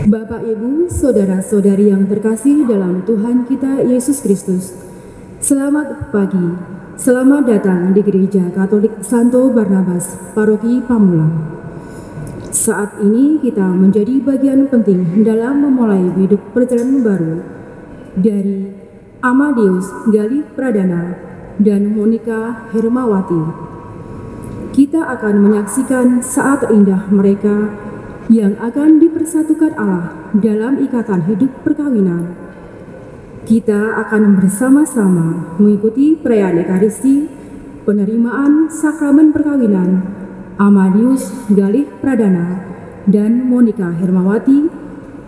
Bapak, Ibu, Saudara-saudari yang terkasih dalam Tuhan kita Yesus Kristus, selamat pagi. Selamat datang di Gereja Katolik Santo Barnabas, Paroki Pamulang. Saat ini kita menjadi bagian penting dalam memulai hidup perjalanan baru dari Amadius Galih Pradana dan Monika Hermawati. Kita akan menyaksikan saat indah mereka yang akan dipersatukan Allah dalam ikatan hidup perkawinan. Kita akan bersama-sama mengikuti perayaan Ekaristi, penerimaan sakramen perkawinan Amadius Galih Pradana dan Monika Hermawati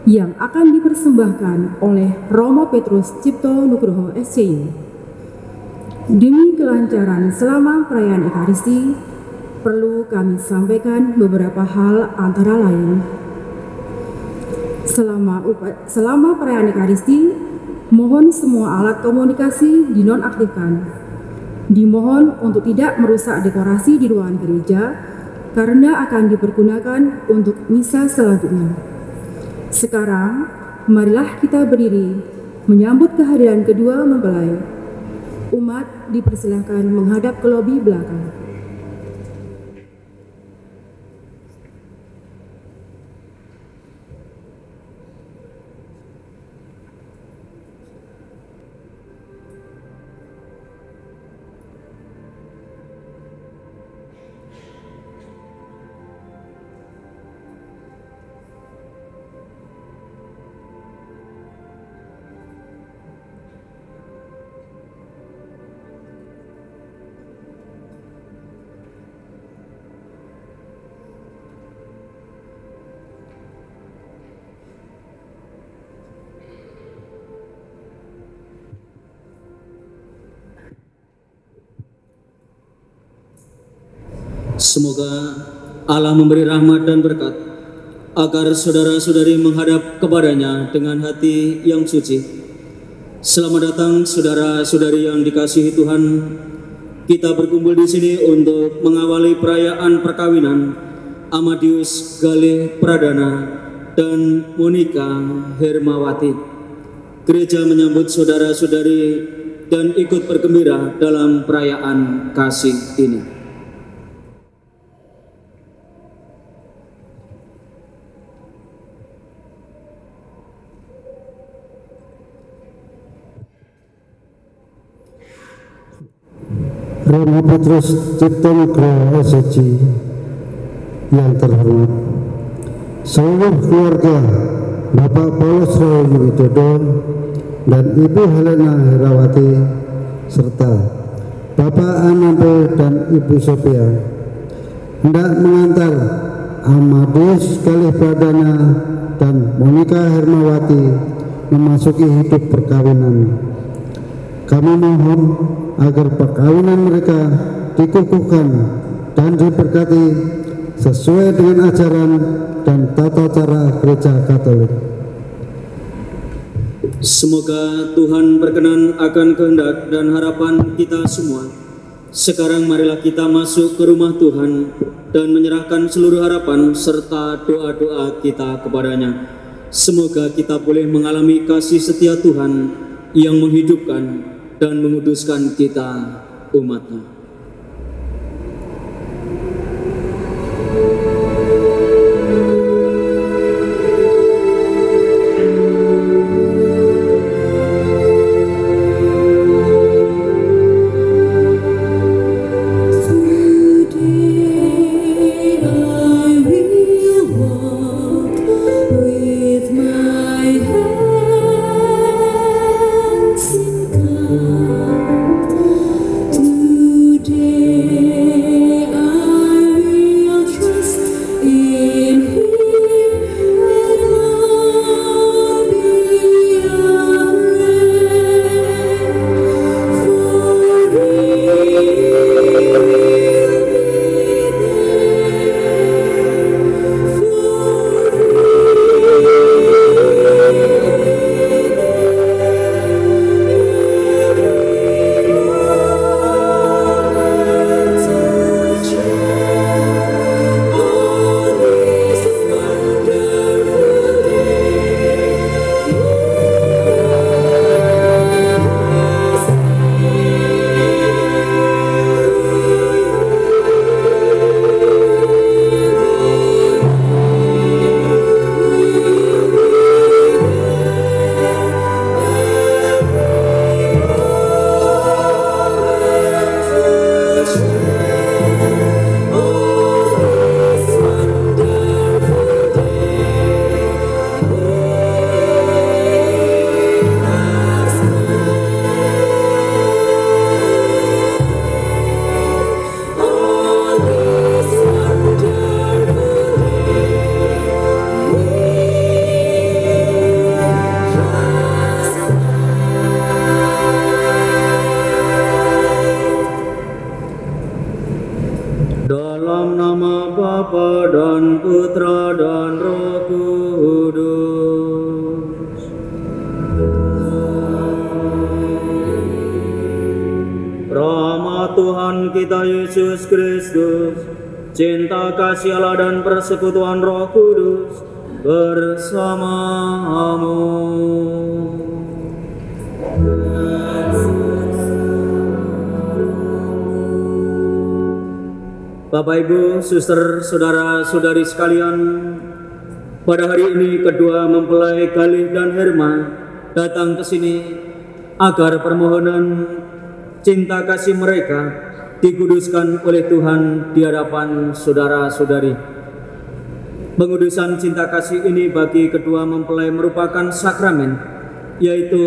yang akan dipersembahkan oleh Romo Petrus Cipto Nugroho SCY. Demi kelancaran selama perayaan Ekaristi, perlu kami sampaikan beberapa hal antara lain. Selama perayaan Ekaristi, mohon semua alat komunikasi dinonaktifkan. Dimohon untuk tidak merusak dekorasi di ruangan gereja karena akan dipergunakan untuk misa selanjutnya. Sekarang, marilah kita berdiri menyambut kehadiran kedua mempelai. Umat dipersilahkan menghadap ke lobi belakang. Semoga Allah memberi rahmat dan berkat agar saudara-saudari menghadap kepadanya dengan hati yang suci. Selamat datang saudara-saudari yang dikasihi Tuhan. Kita berkumpul di sini untuk mengawali perayaan perkawinan Amadius Galih Pradana dan Monika Hermawati. Gereja menyambut saudara-saudari dan ikut bergembira dalam perayaan kasih ini. Romo Petrus Cipto Nugroho SCY yang terhormat, seluruh keluarga Bapak Paulus Rahayu Widodo dan Ibu Helena Herawati serta Bapak Anampe dan Ibu Sophia hendak mengantar Amadius Galih Pradana dan Monika Hermawati memasuki hidup perkawinan. Kami mohon agar perkawinan mereka dikukuhkan dan diberkati sesuai dengan ajaran dan tata cara Gereja Katolik. Semoga Tuhan berkenan akan kehendak dan harapan kita semua. Sekarang marilah kita masuk ke rumah Tuhan dan menyerahkan seluruh harapan serta doa-doa kita kepadanya. Semoga kita boleh mengalami kasih setia Tuhan yang menghidupkan dan menguduskan kita, umat-Nya. To kita Yesus Kristus, cinta kasih Allah dan persekutuan Roh Kudus bersamamu. Bapak, Ibu, suster, saudara-saudari sekalian, pada hari ini kedua mempelai Galih dan Herma datang ke sini agar permohonan cinta kasih mereka dikuduskan oleh Tuhan di hadapan saudara-saudari. Pengudusan cinta kasih ini bagi kedua mempelai merupakan sakramen, yaitu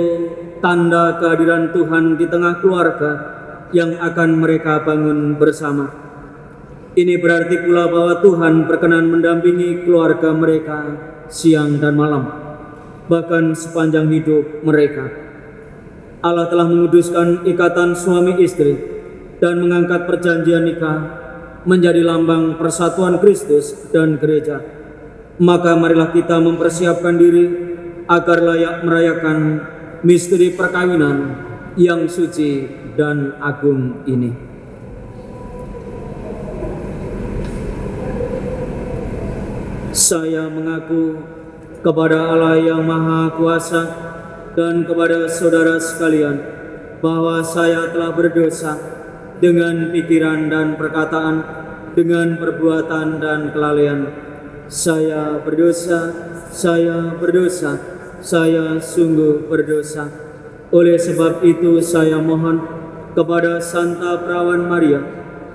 tanda kehadiran Tuhan di tengah keluarga yang akan mereka bangun bersama. Ini berarti pula bahwa Tuhan berkenan mendampingi keluarga mereka siang dan malam, bahkan sepanjang hidup mereka. Allah telah menguduskan ikatan suami istri dan mengangkat perjanjian nikah menjadi lambang persatuan Kristus dan gereja. Maka marilah kita mempersiapkan diri agar layak merayakan misteri perkawinan yang suci dan agung ini. Saya mengaku kepada Allah yang Maha Kuasa dan kepada saudara sekalian bahwa saya telah berdosa dengan pikiran dan perkataan, dengan perbuatan dan kelalaian. Saya berdosa, saya sungguh berdosa. Oleh sebab itu saya mohon kepada Santa Perawan Maria,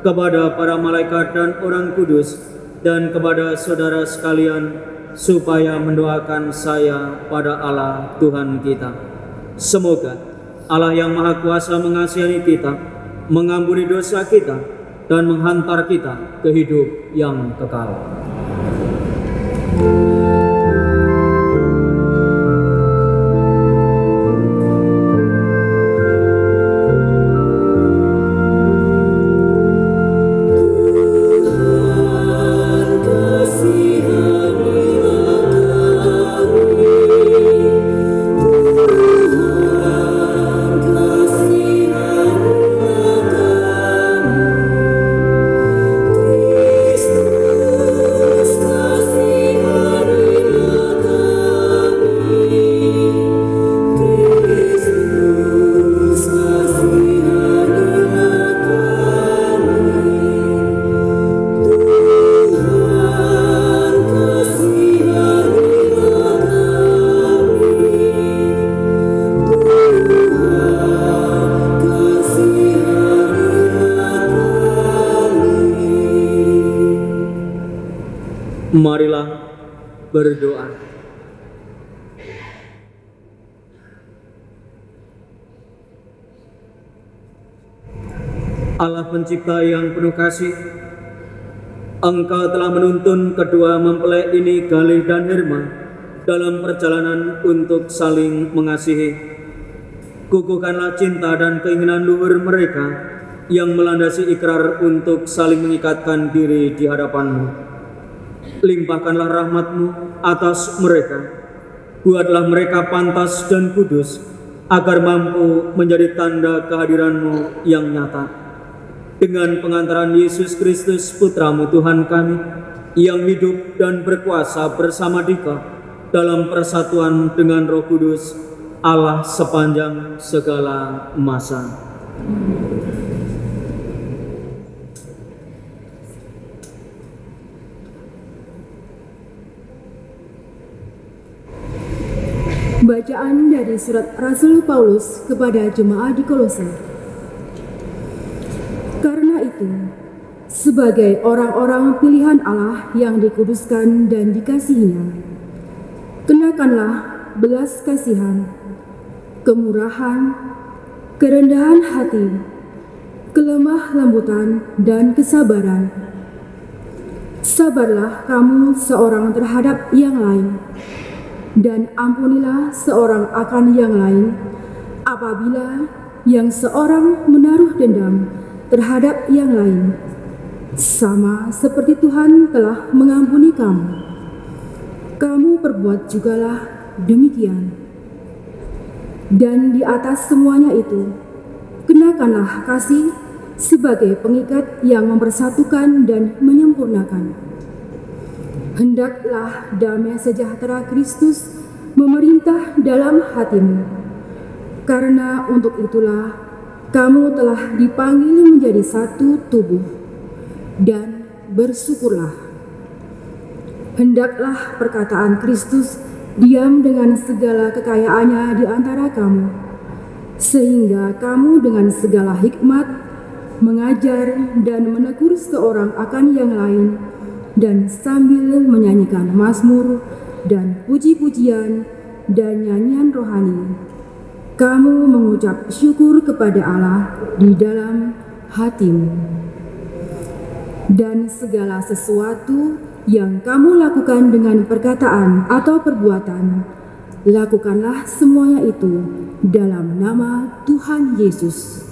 kepada para malaikat dan orang kudus, dan kepada saudara sekalian supaya mendoakan saya pada Allah Tuhan kita. Semoga Allah yang Maha Kuasa mengasihi kita, mengampuni dosa kita, dan menghantar kita ke hidup yang kekal. Marilah berdoa. Allah pencipta yang penuh kasih, Engkau telah menuntun kedua mempelai ini, Galih dan Herma, dalam perjalanan untuk saling mengasihi. Kukuhkanlah cinta dan keinginan luhur mereka yang melandasi ikrar untuk saling mengikatkan diri di hadapan-Mu. Limpahkanlah rahmat-Mu atas mereka. Buatlah mereka pantas dan kudus, agar mampu menjadi tanda kehadiran-Mu yang nyata. Dengan pengantaran Yesus Kristus, Putra-Mu Tuhan kami, yang hidup dan berkuasa bersama Dika dalam persatuan dengan Roh Kudus, Allah sepanjang segala masa. Bacaan dari surat Rasul Paulus kepada jemaat di Kolose. Karena itu, sebagai orang-orang pilihan Allah yang dikuduskan dan dikasihinya, kenakanlah belas kasihan, kemurahan, kerendahan hati, kelemah lembutan, dan kesabaran. Sabarlah kamu seorang terhadap yang lain, dan ampunilah seorang akan yang lain apabila yang seorang menaruh dendam terhadap yang lain, sama seperti Tuhan telah mengampuni kamu. Kamu perbuat jugalah demikian. Dan di atas semuanya itu, kenakanlah kasih sebagai pengikat yang mempersatukan dan menyempurnakan. Hendaklah damai sejahtera Kristus memerintah dalam hatimu, karena untuk itulah kamu telah dipanggil menjadi satu tubuh, dan bersyukurlah. Hendaklah perkataan Kristus diam dengan segala kekayaannya di antara kamu, sehingga kamu dengan segala hikmat mengajar dan menegur seorang akan yang lain, dan sambil menyanyikan mazmur dan puji-pujian dan nyanyian rohani, kamu mengucap syukur kepada Allah di dalam hatimu. Dan segala sesuatu yang kamu lakukan dengan perkataan atau perbuatan, lakukanlah semuanya itu dalam nama Tuhan Yesus,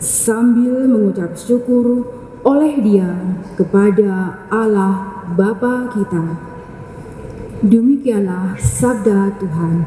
sambil mengucap syukur oleh Dia kepada Allah Bapa kita. Demikianlah sabda Tuhan.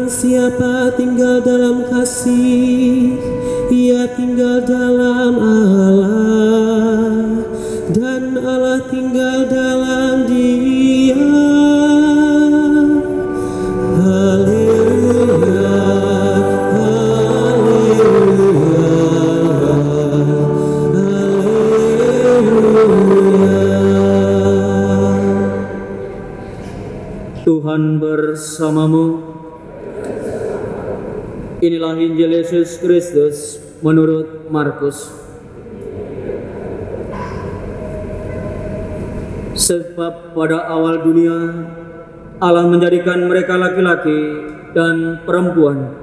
Siapa tinggal dalam kasih, ia tinggal dalam Allah, dan Allah tinggal dalam Dia. Haleluya. Tuhan bersamamu. Inilah Injil Yesus Kristus menurut Markus. Sebab pada awal dunia Allah menjadikan mereka laki-laki dan perempuan.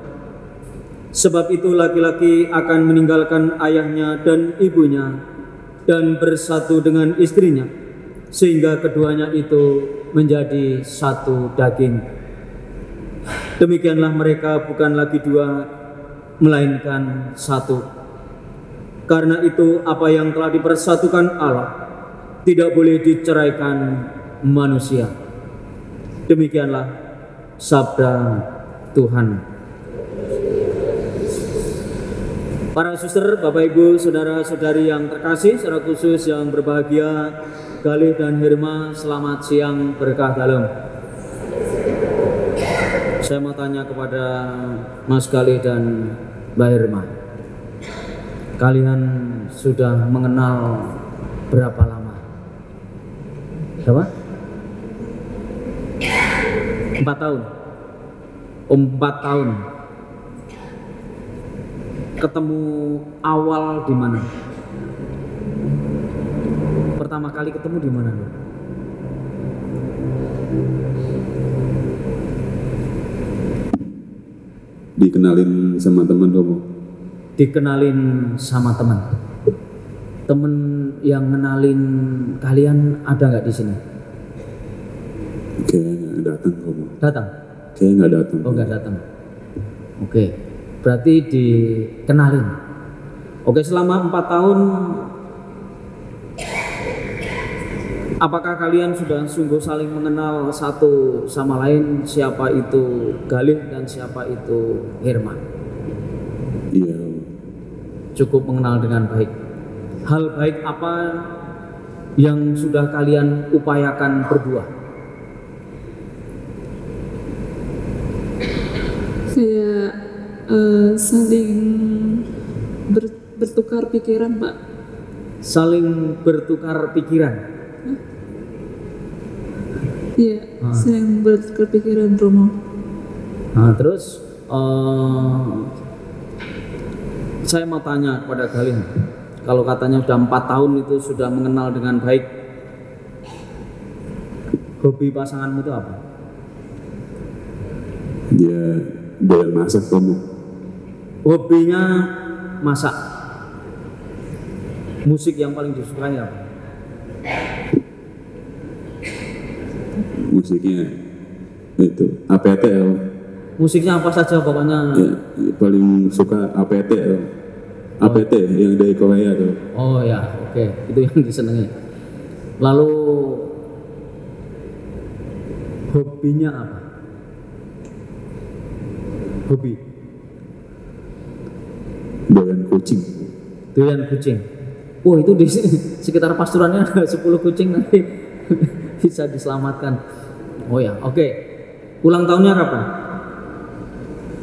Sebab itu laki-laki akan meninggalkan ayahnya dan ibunya dan bersatu dengan istrinya, sehingga keduanya itu menjadi satu daging. Demikianlah mereka bukan lagi dua, melainkan satu. Karena itu apa yang telah dipersatukan Allah tidak boleh diceraikan manusia. Demikianlah sabda Tuhan. Para suster, Bapak Ibu, saudara-saudari yang terkasih, secara khusus yang berbahagia, Galih dan Hirma, selamat siang berkah dalam. Saya mau tanya kepada Mas Galih dan Mbak Hirma, kalian sudah mengenal berapa lama? Berapa? 4 tahun. 4 tahun. Ketemu awal di mana? Pertama kali ketemu di mana? Dikenalin sama teman kamu. Dikenalin sama teman. Temen yang ngenalin kalian ada nggak di sini? Kayaknya nggak datang kamu. Datang? Kayaknya nggak datang. Oh, nggak datang. Oke, berarti dikenalin. Oke, selama 4 tahun, apakah kalian sudah sungguh saling mengenal satu sama lain, siapa itu Galih dan siapa itu Hirma? Iya. Cukup mengenal dengan baik. Hal baik apa yang sudah kalian upayakan berdua? Kayak saling bertukar pikiran, Pak. Saling bertukar pikiran. Iya, saling bertukar pikiran, Romo. Nah, terus saya mau tanya kepada kalian, kalau katanya sudah 4 tahun itu sudah mengenal dengan baik, hobi pasanganmu itu apa? Dia doyan masak kamu. Hobinya masak. Musik yang paling disukai apa? Musiknya itu APT ya. Musiknya apa saja pokoknya. Ya, paling suka APT ya. APT yang dari Korea tuh. Oh ya, oke. Itu yang disenangi. Lalu hobinya apa? Hobi Doyan kucing. doyan kucing. Oh, itu di sekitar pasturannya ada 10 kucing, nanti bisa diselamatkan. Oh ya, oke. Ulang tahunnya kapan?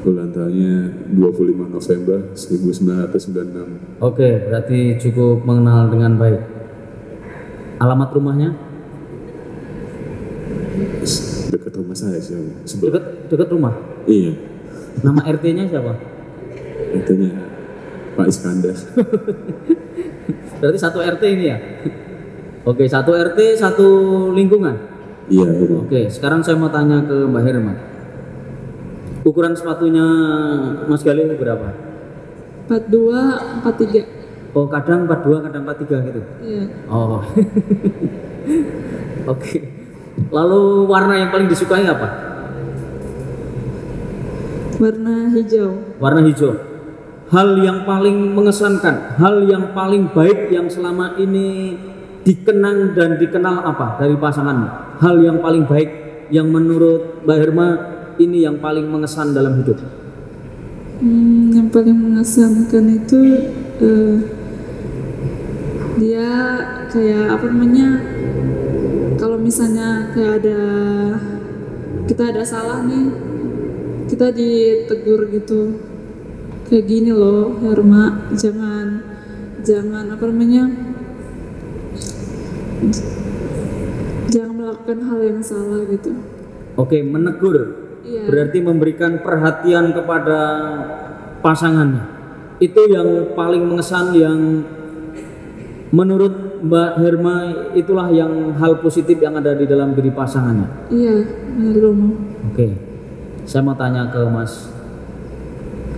Ulang tahunnya 25 November 1996. Oke, berarti cukup mengenal dengan baik. Alamat rumahnya? Dekat rumah saya sih. Dekat rumah. Iya. Nama RT-nya siapa? Katanya Pak Iskandar. Berarti satu RT ini ya? Oke, satu RT, satu lingkungan. Iya, betul. Oke, sekarang saya mau tanya ke Mbak Hirma. Ukuran sepatunya Mas Galih berapa? 42, 43. Oh, kadang 42, kadang 43 gitu? Iya. Oh. Oke. Lalu warna yang paling disukai apa? Warna hijau. Warna hijau. Hal yang paling mengesankan, hal yang paling baik yang selama ini dikenang dan dikenal apa dari pasanganmu? Hal yang paling baik yang menurut Mbak Hirma ini yang paling mengesan dalam hidup? Yang paling mengesankan itu dia kayak apa namanya, kalau misalnya kayak kita ada salah nih, kita ditegur gitu, kayak gini loh Hirma, jangan apa namanya, jangan melakukan hal yang salah gitu. Oke, menegur. Iya. Berarti memberikan perhatian kepada pasangannya. Itu yang paling mengesan, yang menurut Mbak Herma itulah yang hal positif yang ada di dalam diri pasangannya. Iya, benar Romo. Oke, saya mau tanya ke Mas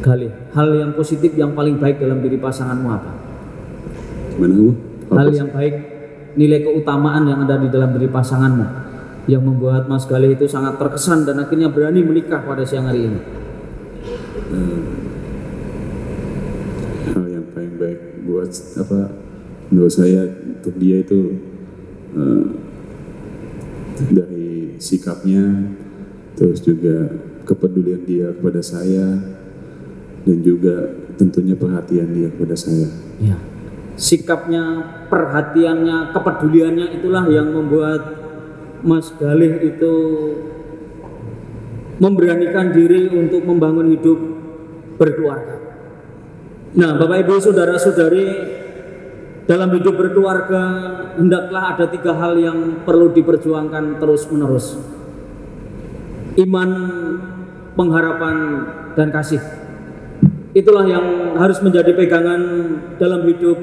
Galih, hal yang positif yang paling baik dalam diri pasanganmu apa? Gimana Bu? Hal yang baik, nilai keutamaan yang ada di dalam diri pasanganmu yang membuat Mas Galih itu sangat terkesan dan akhirnya berani menikah pada siang hari ini. Hal yang paling baik buat menurut saya untuk dia itu dari sikapnya, terus juga kepedulian dia kepada saya, dan juga tentunya perhatian dia kepada saya. Ya. Sikapnya, perhatiannya, kepeduliannya itulah yang membuat Mas Galih itu memberanikan diri untuk membangun hidup berkeluarga. Nah, Bapak Ibu saudara-saudari, dalam hidup berkeluarga hendaklah ada 3 hal yang perlu diperjuangkan terus-menerus. Iman, pengharapan, dan kasih. Itulah yang harus menjadi pegangan dalam hidup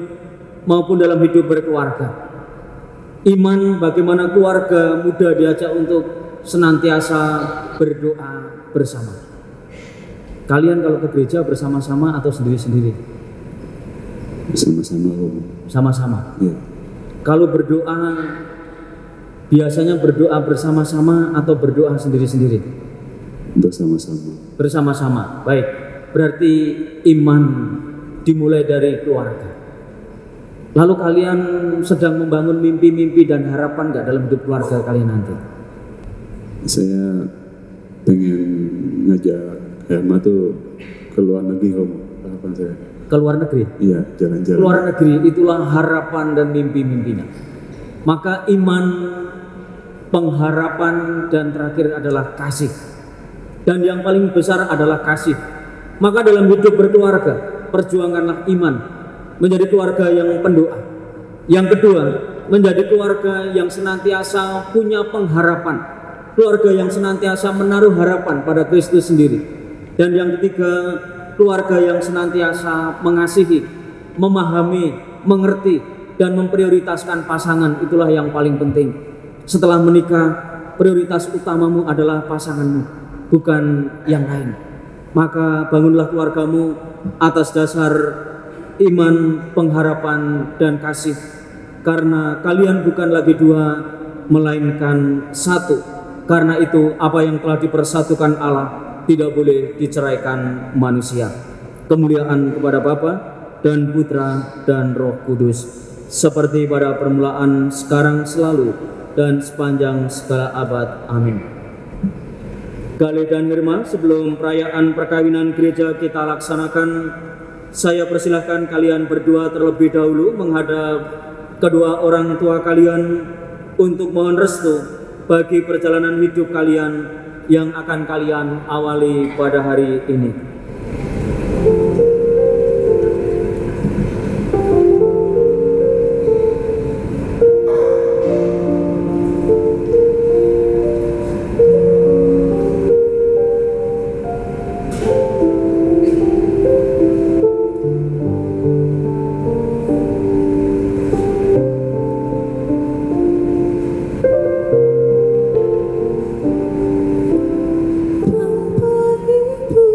maupun dalam hidup berkeluarga. Iman, bagaimana keluarga muda diajak untuk senantiasa berdoa bersama. Kalian kalau ke gereja bersama-sama atau sendiri-sendiri? Bersama-sama Om. Sama-sama. Ya. Kalau berdoa, biasanya berdoa bersama-sama atau berdoa sendiri-sendiri? Bersama-sama. Bersama-sama. Baik. Berarti iman dimulai dari keluarga. Lalu kalian sedang membangun mimpi-mimpi dan harapan nggak dalam hidup keluarga kalian nanti? Saya pengen ngajak Herma tuh ke luar negeri Om. Harapan saya. Ke luar negeri? Iya, jalan-jalan. Luar negeri itulah harapan dan mimpi-mimpinya. Maka iman, pengharapan, dan terakhir adalah kasih. Dan yang paling besar adalah kasih. Maka dalam hidup berkeluarga, perjuangkanlah iman, menjadi keluarga yang pendoa. Yang kedua, menjadi keluarga yang senantiasa punya pengharapan, keluarga yang senantiasa menaruh harapan pada Kristus sendiri. Dan yang ketiga, keluarga yang senantiasa mengasihi, memahami, mengerti, dan memprioritaskan pasangan. Itulah yang paling penting. Setelah menikah, prioritas utamamu adalah pasanganmu, bukan yang lain. Maka bangunlah keluargamu atas dasar iman, pengharapan, dan kasih. Karena kalian bukan lagi 2, melainkan 1. Karena itu apa yang telah dipersatukan Allah tidak boleh diceraikan manusia. Kemuliaan kepada Bapa dan Putra dan Roh Kudus, seperti pada permulaan, sekarang, selalu, dan sepanjang segala abad. Amin. Galih dan Herma, sebelum perayaan perkawinan gereja kita laksanakan, saya persilahkan kalian berdua terlebih dahulu menghadap kedua orang tua kalian untuk mohon restu bagi perjalanan hidup kalian yang akan kalian awali pada hari ini. Tanpa ibu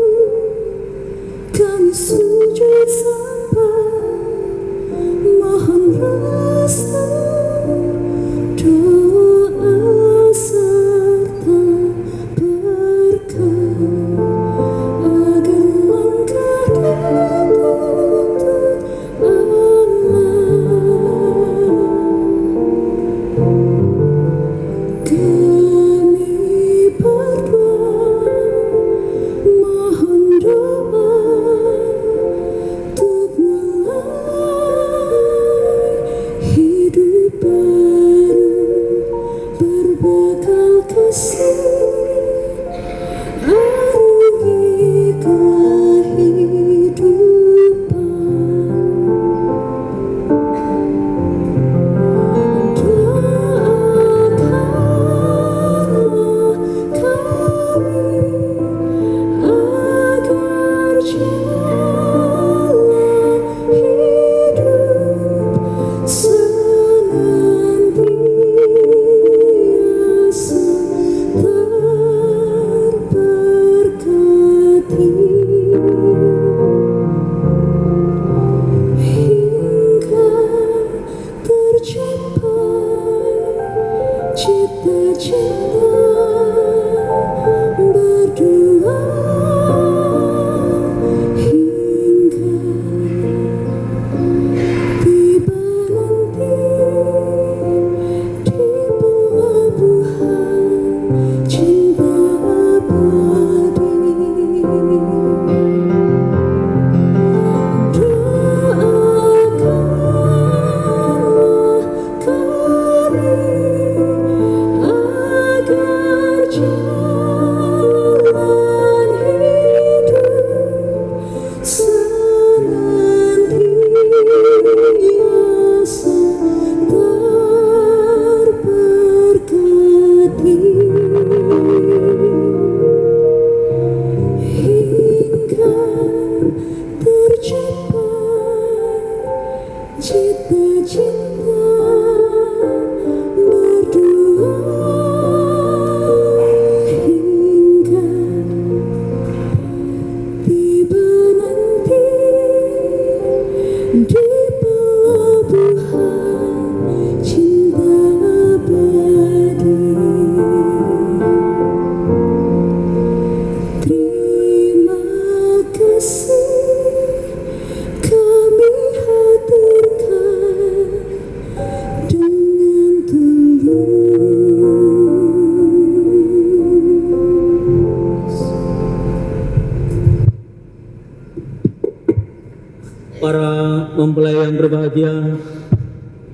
Para mempelai yang berbahagia,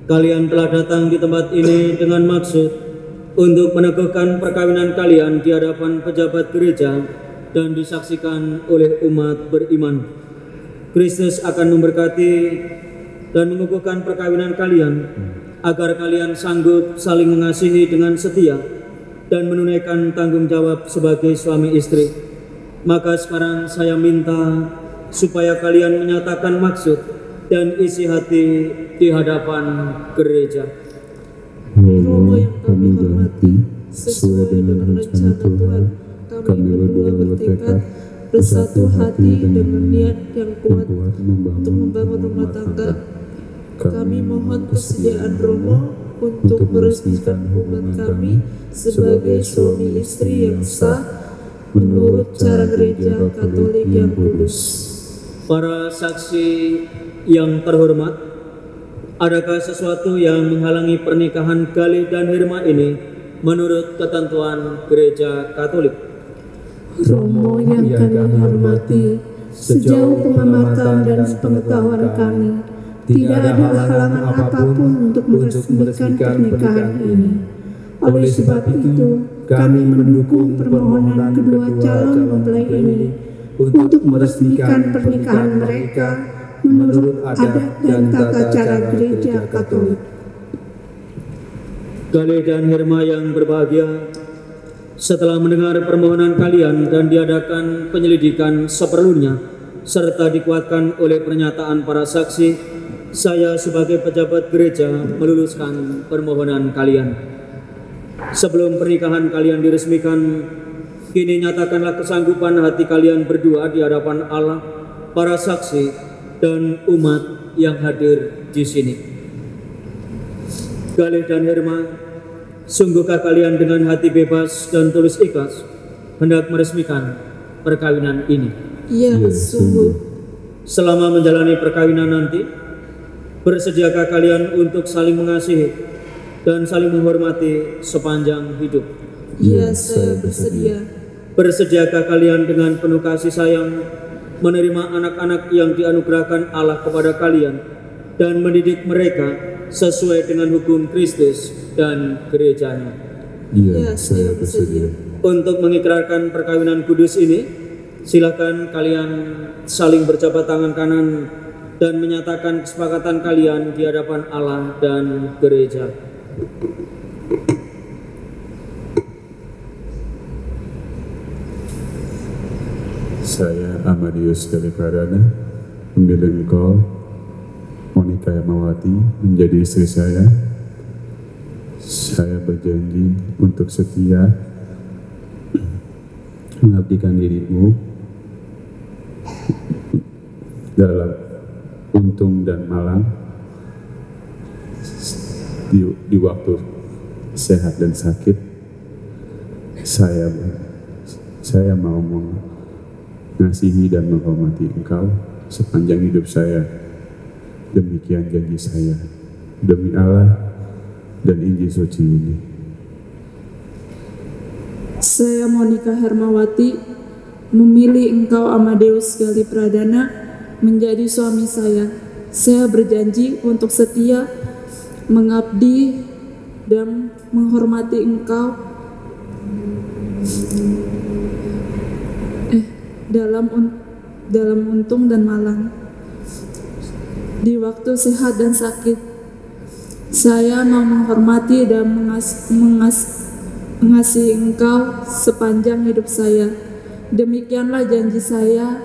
kalian telah datang di tempat ini dengan maksud untuk meneguhkan perkawinan kalian di hadapan pejabat gereja dan disaksikan oleh umat beriman. Kristus akan memberkati dan mengukuhkan perkawinan kalian agar kalian sanggup saling mengasihi dengan setia dan menunaikan tanggung jawab sebagai suami istri. Maka sekarang saya minta supaya kalian menyatakan maksud dan isi hati di hadapan gereja. Romo yang kami hormati, sesuai dengan rencana Tuhan, kami berdua bertekad bersatu hati dengan niat yang kuat untuk membangun rumah tangga. Kami mohon kesediaan Romo untuk meresmikan hubungan kami sebagai suami istri yang sah menurut cara gereja Katolik yang kudus. Para saksi yang terhormat, adakah sesuatu yang menghalangi pernikahan Galih dan Herma ini menurut ketentuan gereja Katolik? Romo yang kami hormati, sejauh pengamatan dan sepengetahuan kami, tidak ada halangan apapun untuk meresmikan pernikahan ini. Oleh sebab itu, kami mendukung permohonan kedua calon mempelai ini untuk meresmikan pernikahan mereka menurut adat dan tata cara gereja Katolik. Galih dan Herma yang berbahagia, setelah mendengar permohonan kalian dan diadakan penyelidikan seperlunya serta dikuatkan oleh pernyataan para saksi, saya sebagai pejabat gereja meluluskan permohonan kalian. Sebelum pernikahan kalian diresmikan, kini nyatakanlah kesanggupan hati kalian berdua di hadapan Allah, para saksi, dan umat yang hadir di sini. Galih dan Herma, sungguhkah kalian dengan hati bebas dan tulus ikhlas hendak meresmikan perkawinan ini? Ya, sungguh. Selama menjalani perkawinan nanti, bersediakah kalian untuk saling mengasihi dan saling menghormati sepanjang hidup? Ya, saya bersedia. Bersediakah kalian dengan penuh kasih sayang menerima anak-anak yang dianugerahkan Allah kepada kalian dan mendidik mereka sesuai dengan hukum Kristus dan gerejanya? Ya, saya bersedia. Untuk mengikrarkan perkawinan kudus ini, silakan kalian saling berjabat tangan kanan dan menyatakan kesepakatan kalian di hadapan Allah dan gereja. Saya Amadius Delikarana memilih engkau, Monika Yamawati, menjadi istri saya. Saya berjanji untuk setia mengabdikan dirimu dalam untung dan malang di waktu sehat dan sakit, saya mau mengasihi dan menghormati Engkau sepanjang hidup saya. Demikian janji saya demi Allah dan Injil suci ini. Saya Monika Hermawati memilih Engkau Amadeus Gali Pradana menjadi suami saya. Saya berjanji untuk setia mengabdi dan menghormati Engkau dalam untung dan malang, di waktu sehat dan sakit. Saya mau menghormati dan mengasihi Engkau sepanjang hidup saya. Demikianlah janji saya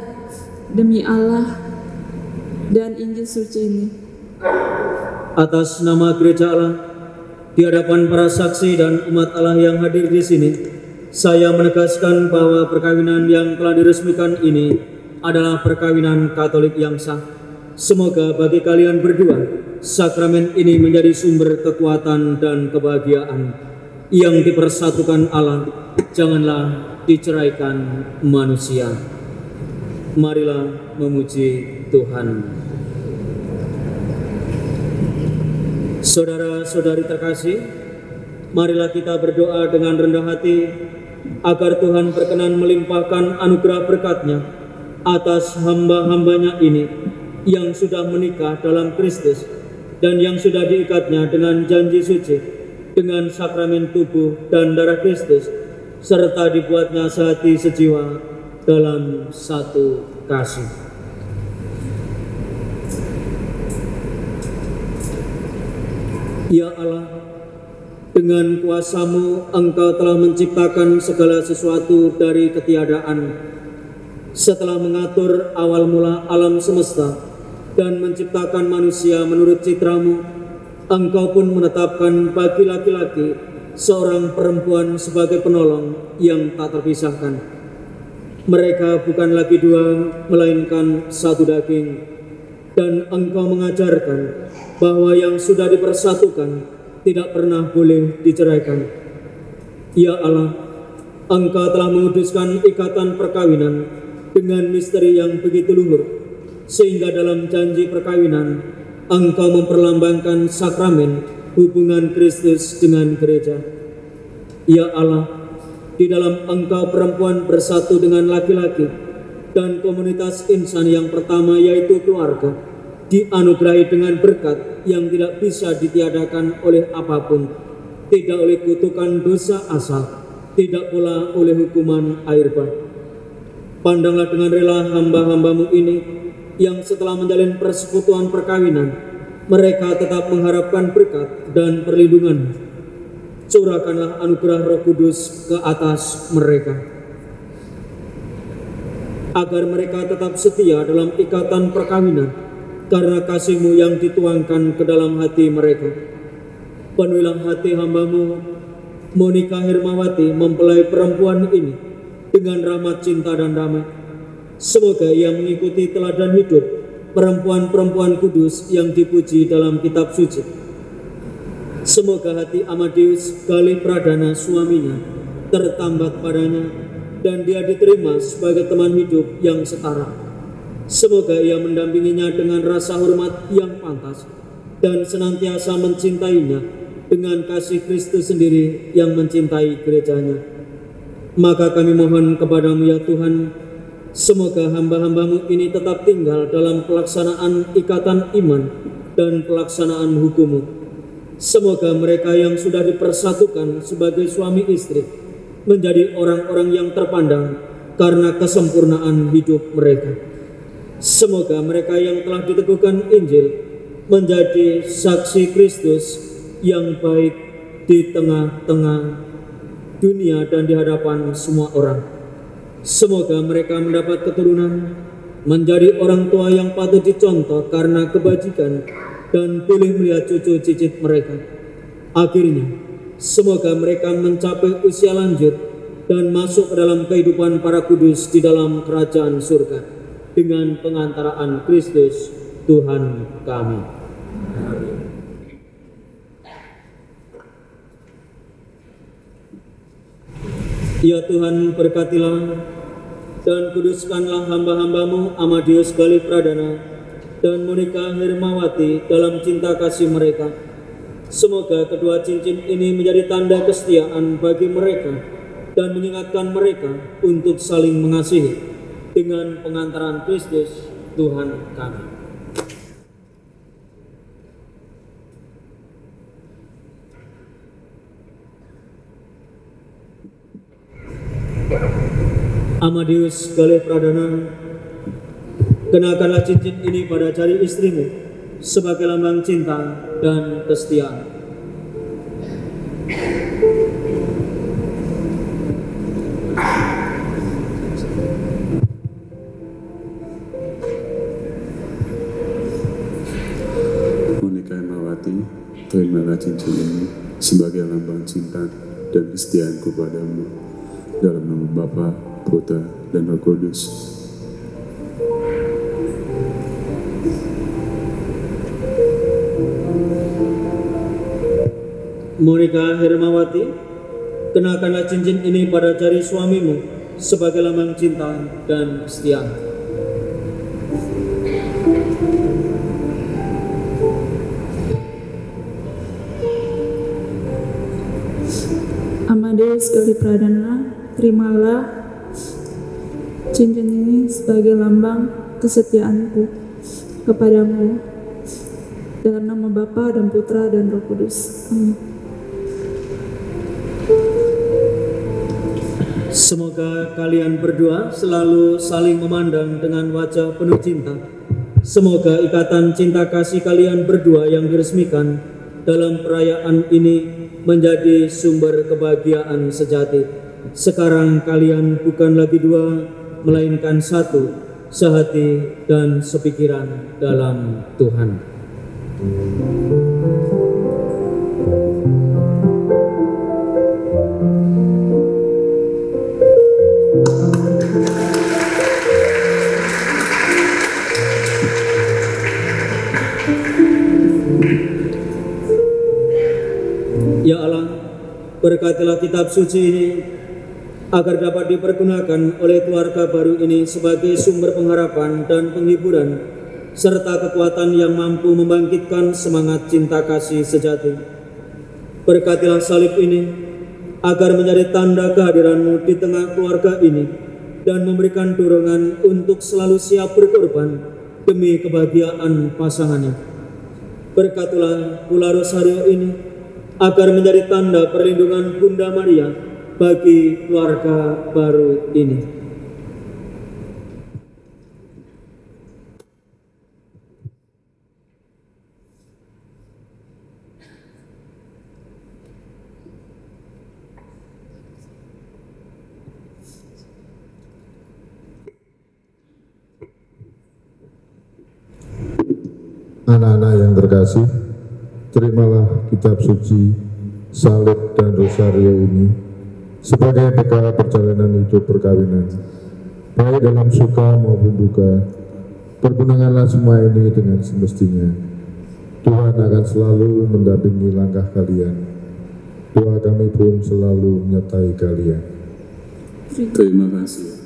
demi Allah dan Injil suci ini. Atas nama Gereja Allah, di hadapan para saksi dan umat Allah yang hadir di sini, saya menegaskan bahwa perkawinan yang telah diresmikan ini adalah perkawinan Katolik yang sah. Semoga bagi kalian berdua, sakramen ini menjadi sumber kekuatan dan kebahagiaan yang dipersatukan Allah, janganlah diceraikan manusia. Marilah memuji Tuhan. Saudara-saudari terkasih, marilah kita berdoa dengan rendah hati agar Tuhan berkenan melimpahkan anugerah berkat-Nya atas hamba-hambanya ini yang sudah menikah dalam Kristus dan yang sudah diikatnya dengan janji suci dengan sakramen tubuh dan darah Kristus, serta dibuatnya sehati sejiwa dalam satu kasih. Ya Allah, dengan kuasa-Mu Engkau telah menciptakan segala sesuatu dari ketiadaan. Setelah mengatur awal mula alam semesta dan menciptakan manusia menurut citra-Mu, Engkau pun menetapkan bagi laki-laki seorang perempuan sebagai penolong yang tak terpisahkan. Mereka bukan lagi dua, melainkan satu daging. Dan Engkau mengajarkan bahwa yang sudah dipersatukan tidak pernah boleh diceraikan. Ya Allah, Engkau telah menguduskan ikatan perkawinan dengan misteri yang begitu luhur, sehingga dalam janji perkawinan Engkau memperlambangkan sakramen hubungan Kristus dengan gereja. Ya Allah, di dalam Engkau perempuan bersatu dengan laki-laki dan komunitas insan yang pertama, yaitu keluarga, dianugerahi dengan berkat yang tidak bisa ditiadakan oleh apapun, tidak oleh kutukan dosa asal, tidak pula oleh hukuman air bah. Pandanglah dengan rela hamba-hamba-Mu ini yang setelah menjalin persekutuan perkawinan, mereka tetap mengharapkan berkat dan perlindungan. Curahkanlah anugerah Roh Kudus ke atas mereka, agar mereka tetap setia dalam ikatan perkawinan karena kasih-Mu yang dituangkan ke dalam hati mereka. Penuhilah hati hamba-Mu Monika Hermawati mempelai perempuan ini dengan rahmat cinta dan damai. Semoga ia mengikuti teladan hidup perempuan-perempuan kudus yang dipuji dalam kitab suci. Semoga hati Amadeus Gali Pradana suaminya tertambat padanya dan dia diterima sebagai teman hidup yang setara. Semoga ia mendampinginya dengan rasa hormat yang pantas dan senantiasa mencintainya dengan kasih Kristus sendiri yang mencintai gerejanya. Maka kami mohon kepada-Mu ya Tuhan, semoga hamba-hamba-Mu ini tetap tinggal dalam pelaksanaan ikatan iman dan pelaksanaan hukum-Mu. Semoga mereka yang sudah dipersatukan sebagai suami istri menjadi orang-orang yang terpandang karena kesempurnaan hidup mereka. Semoga mereka yang telah diteguhkan Injil menjadi saksi Kristus yang baik di tengah-tengah dunia dan di hadapan semua orang. Semoga mereka mendapat keturunan, menjadi orang tua yang patut dicontoh karena kebajikan dan boleh melihat cucu cicit mereka. Akhirnya, semoga mereka mencapai usia lanjut dan masuk ke dalam kehidupan para kudus di dalam kerajaan surga dengan pengantaraan Kristus Tuhan kami. Ya Tuhan, berkatilah dan kuduskanlah hamba-hambamu Amadius Galih Pradana dan Monika Hermawati dalam cinta kasih mereka. Semoga kedua cincin ini menjadi tanda kesetiaan bagi mereka dan mengingatkan mereka untuk saling mengasihi dengan pengantaran Kristus Tuhan kami. Amadius Galih Pradana, kenakanlah cincin ini pada jari istrimu sebagai lambang cinta dan kesetiaan. Monika Hermawati, terimalah cincin ini sebagai lambang cinta dan kesetiaanku padamu, dalam nama Bapa, Putra, dan Roh Kudus. Monika Hermawati, kenakanlah cincin ini pada jari suamimu sebagai lambang cinta dan kesetiaan. Amadius Galih Pradana, terimalah cincin ini sebagai lambang kesetiaanku kepadamu, dalam nama Bapa dan Putra dan Roh Kudus. Amin. Semoga kalian berdua selalu saling memandang dengan wajah penuh cinta. Semoga ikatan cinta kasih kalian berdua yang diresmikan dalam perayaan ini menjadi sumber kebahagiaan sejati. Sekarang kalian bukan lagi dua, melainkan satu, sehati dan sepikiran dalam Tuhan. Ya Allah, berkatilah kitab suci ini agar dapat dipergunakan oleh keluarga baru ini sebagai sumber pengharapan dan penghiburan serta kekuatan yang mampu membangkitkan semangat cinta kasih sejati. Berkatilah salib ini agar menjadi tanda kehadiran-Mu di tengah keluarga ini dan memberikan dorongan untuk selalu siap berkorban demi kebahagiaan pasangannya. Berkatilah pula rosario ini agar menjadi tanda perlindungan Bunda Maria bagi keluarga baru ini. Anak-anak yang terkasih, terimalah kitab suci, salib, dan rosario ini sebagai bekal perjalanan hidup perkawinan, baik dalam suka maupun duka. Pergunakanlah semua ini dengan semestinya. Tuhan akan selalu mendampingi langkah kalian. Doa kami pun selalu menyertai kalian. Terima kasih.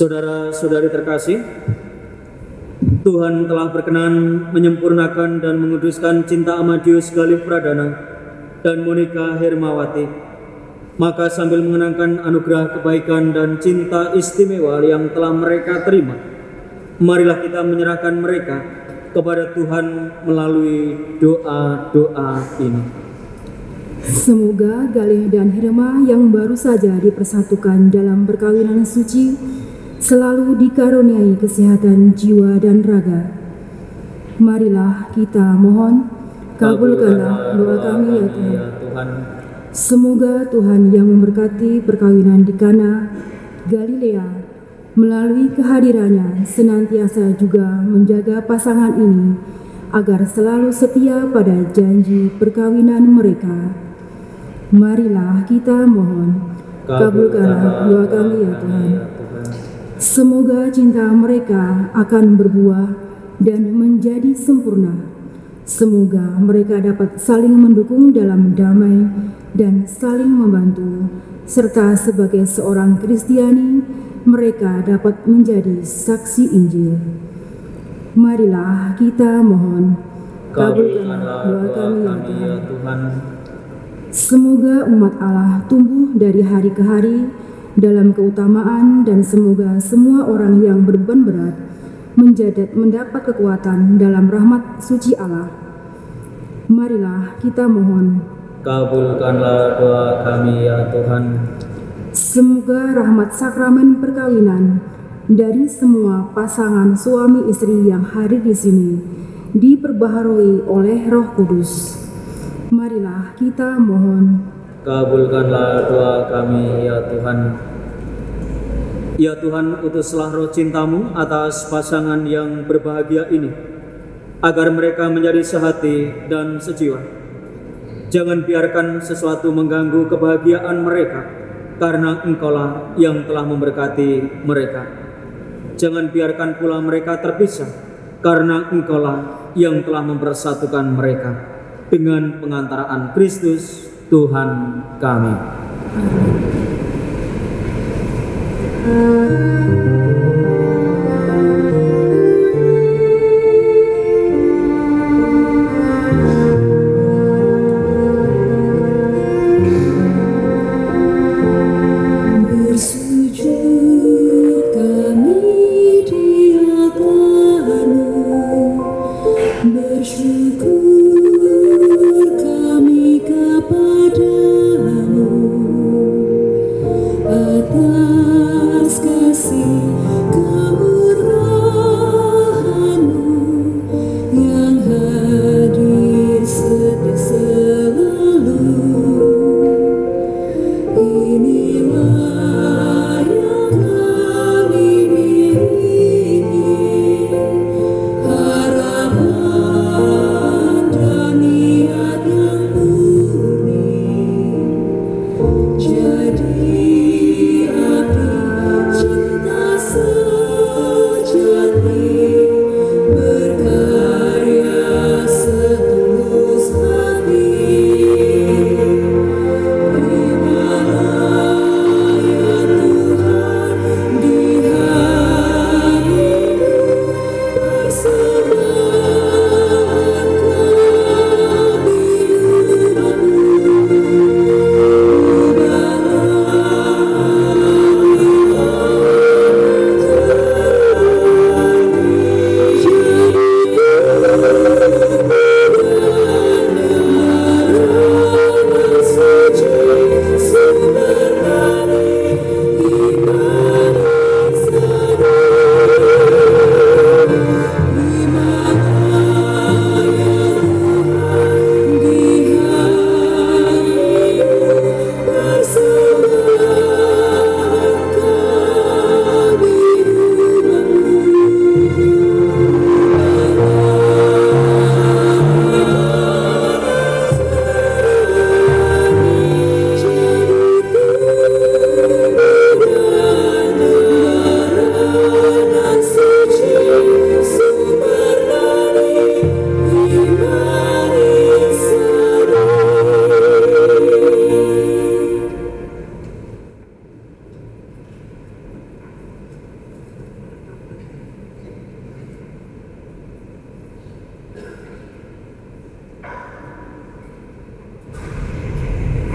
Saudara-saudari terkasih, Tuhan telah berkenan menyempurnakan dan menguduskan cinta Amadius Galih Pradana dan Monika Hermawati. Maka sambil mengenangkan anugerah kebaikan dan cinta istimewa yang telah mereka terima, marilah kita menyerahkan mereka kepada Tuhan melalui doa-doa ini. Semoga Galih dan Herma yang baru saja dipersatukan dalam perkawinan suci selalu dikaruniai kesehatan jiwa dan raga. Marilah kita mohon, kabulkanlah doa kami ya Tuhan. Semoga Tuhan yang memberkati perkawinan di Kana, Galilea, melalui kehadirannya senantiasa juga menjaga pasangan ini agar selalu setia pada janji perkawinan mereka. Marilah kita mohon, kabulkanlah doa kami ya Tuhan. Semoga cinta mereka akan berbuah dan menjadi sempurna. Semoga mereka dapat saling mendukung dalam damai dan saling membantu, serta sebagai seorang Kristiani, mereka dapat menjadi saksi Injil. Marilah kita mohon, kabulkanlah doa kami ya Tuhan. Semoga umat Allah tumbuh dari hari ke hari dalam keutamaan, dan semoga semua orang yang berbeban berat mendapat kekuatan dalam rahmat suci Allah. Marilah kita mohon, kabulkanlah doa kami ya Tuhan. Semoga rahmat sakramen perkawinan dari semua pasangan suami istri yang hadir di sini diperbaharui oleh Roh Kudus. Marilah kita mohon, kabulkanlah doa kami ya Tuhan. Ya Tuhan, utuslah roh cinta-Mu atas pasangan yang berbahagia ini, agar mereka menjadi sehati dan sejiwa. Jangan biarkan sesuatu mengganggu kebahagiaan mereka, karena Engkaulah yang telah memberkati mereka. Jangan biarkan pula mereka terpisah, karena Engkaulah yang telah mempersatukan mereka dengan pengantaraan Kristus Tuhan kami.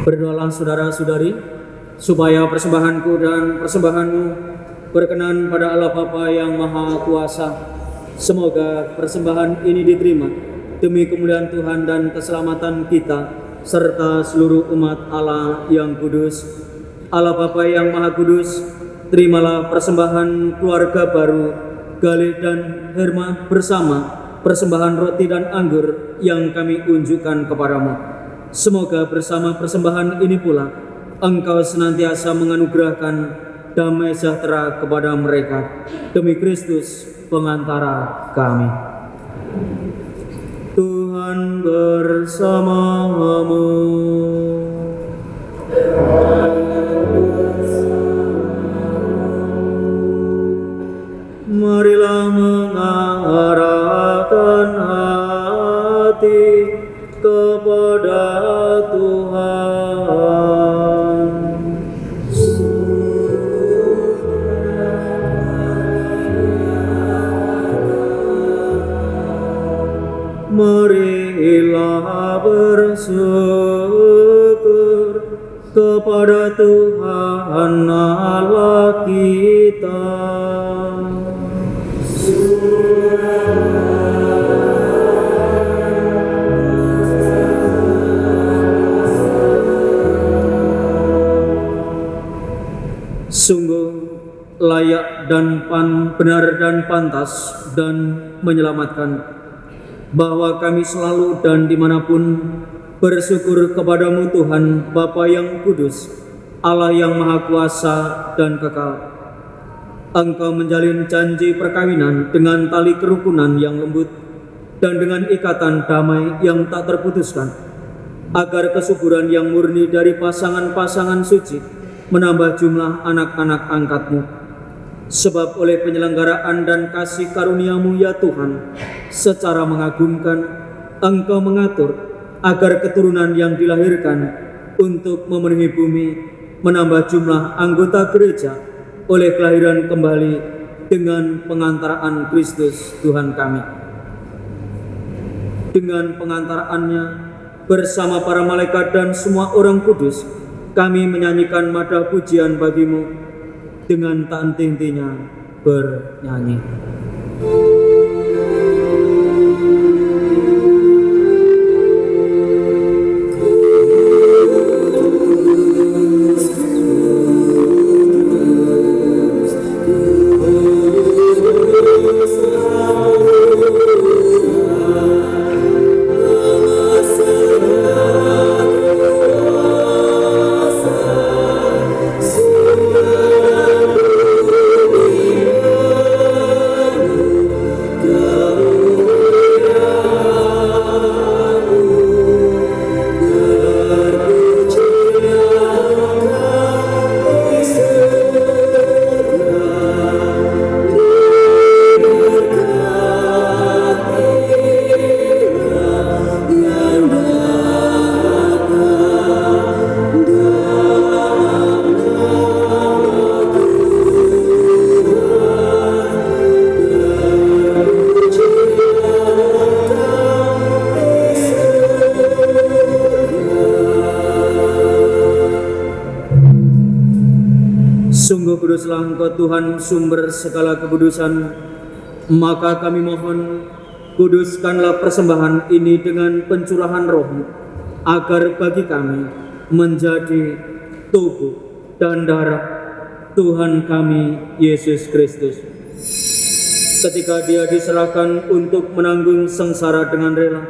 Berdoalah saudara-saudari, supaya persembahanku dan persembahanmu berkenan pada Allah Bapa yang Maha Kuasa. Semoga persembahan ini diterima demi kemuliaan Tuhan dan keselamatan kita, serta seluruh umat Allah yang kudus. Allah Bapa yang Maha Kudus, terimalah persembahan keluarga baru, Galih dan Herma bersama persembahan roti dan anggur yang kami unjukkan kepadamu. Semoga bersama persembahan ini pula Engkau senantiasa menganugerahkan damai sejahtera kepada mereka, demi Kristus pengantara kami. Tuhan bersamamu. Marilah mengarahkan hati kepada Tuhan. Marilah bersyukur kepada Tuhan Allah kita. Sungguh layak dan benar dan pantas dan menyelamatkan bahwa kami selalu dan dimanapun bersyukur kepadamu Tuhan Bapa yang kudus, Allah yang maha kuasa dan kekal. Engkau menjalin janji perkawinan dengan tali kerukunan yang lembut dan dengan ikatan damai yang tak terputuskan, agar kesuburan yang murni dari pasangan-pasangan suci menambah jumlah anak-anak angkat-Mu. Sebab oleh penyelenggaraan dan kasih karunia-Mu ya Tuhan, secara mengagumkan Engkau mengatur agar keturunan yang dilahirkan untuk memenuhi bumi menambah jumlah anggota gereja oleh kelahiran kembali dengan pengantaraan Kristus Tuhan kami. Dengan pengantaraannya bersama para malaikat dan semua orang kudus, kami menyanyikan madah pujian bagi-Mu dengan tak henti-hentinya bernyanyi. Sungguh kuduslah Engkau Tuhan, sumber segala kekudusan. Maka kami mohon, kuduskanlah persembahan ini dengan pencurahan Roh-Mu, agar bagi kami menjadi tubuh dan darah Tuhan kami Yesus Kristus. Ketika Dia diserahkan untuk menanggung sengsara dengan rela,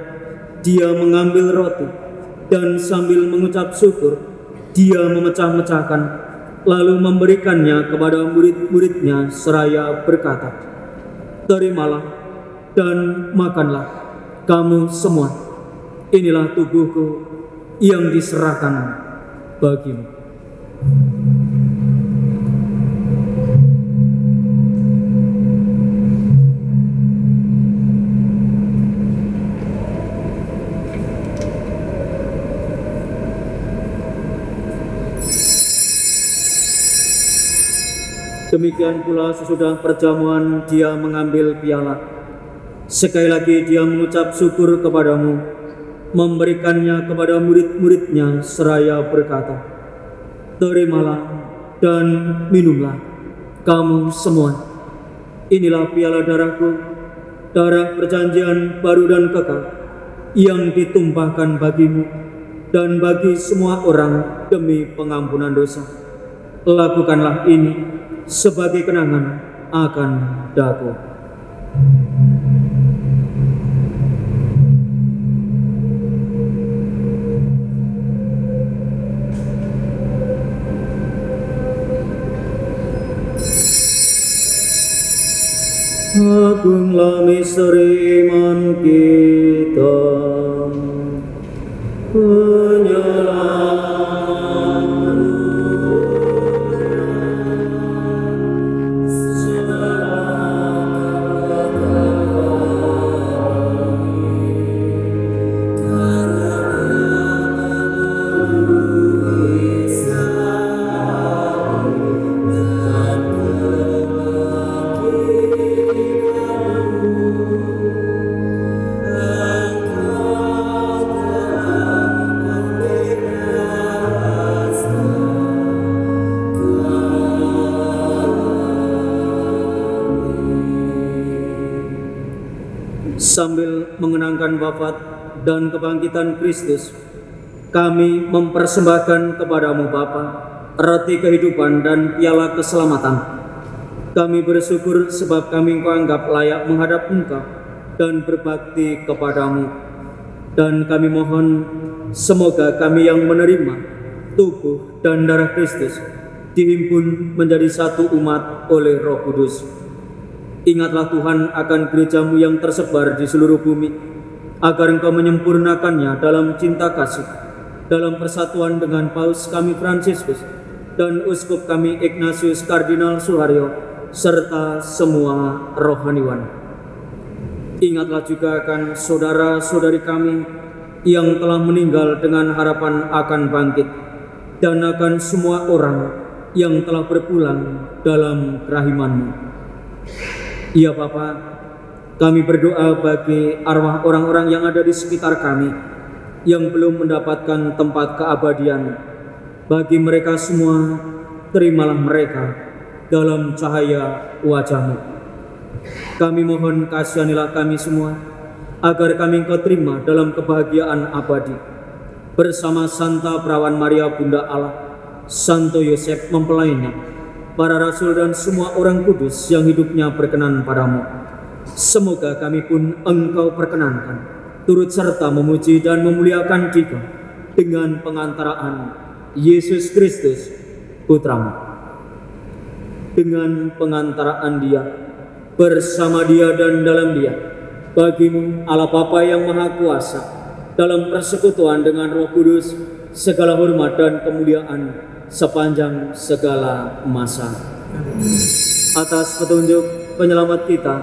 Dia mengambil roti dan sambil mengucap syukur, Dia memecah-mecahkan, lalu memberikannya kepada murid-muridnya seraya berkata, "Terimalah dan makanlah kamu semua. Inilah tubuhku yang diserahkan bagimu." Demikian pula sesudah perjamuan Dia mengambil piala. Sekali lagi Dia mengucap syukur kepadamu, memberikannya kepada murid-muridnya seraya berkata, "Terimalah dan minumlah kamu semua. Inilah piala darahku, darah perjanjian baru dan kekal, yang ditumpahkan bagimu dan bagi semua orang demi pengampunan dosa. Lakukanlah ini sebagai kenangan akan daku." Agunglah misteri iman kita. Sambil mengenangkan wafat dan kebangkitan Kristus, kami mempersembahkan kepadamu Bapa roti kehidupan dan piala keselamatan. Kami bersyukur sebab kami Engkau anggap layak menghadap Engkau dan berbakti kepadamu. Dan kami mohon semoga kami yang menerima tubuh dan darah Kristus dihimpun menjadi satu umat oleh Roh Kudus. Ingatlah Tuhan akan gerejamu yang tersebar di seluruh bumi, agar Engkau menyempurnakannya dalam cinta kasih, dalam persatuan dengan Paus kami Fransiskus dan Uskup kami Ignatius Kardinal Suharyo, serta semua rohaniwan. Ingatlah juga akan saudara-saudari kami yang telah meninggal dengan harapan akan bangkit, dan akan semua orang yang telah berpulang dalam kerahiman-Mu. Ya Bapa, kami berdoa bagi arwah orang-orang yang ada di sekitar kami yang belum mendapatkan tempat keabadian. Bagi mereka semua, terimalah mereka dalam cahaya wajah-Mu. Kami mohon kasihanilah kami semua, agar kami Engkau terima dalam kebahagiaan abadi. Bersama Santa Perawan Maria Bunda Allah, Santo Yosef mempelainya, para rasul dan semua orang kudus yang hidupnya berkenan padamu. Semoga kami pun Engkau perkenankan, turut serta memuji dan memuliakan Dikau dengan pengantaraan Yesus Kristus, Putra-Mu. Dengan pengantaraan Dia, bersama Dia dan dalam Dia, bagimu Allah Bapa yang Maha Kuasa, dalam persekutuan dengan Roh Kudus, segala hormat dan kemuliaan sepanjang segala masa. Atas petunjuk penyelamat kita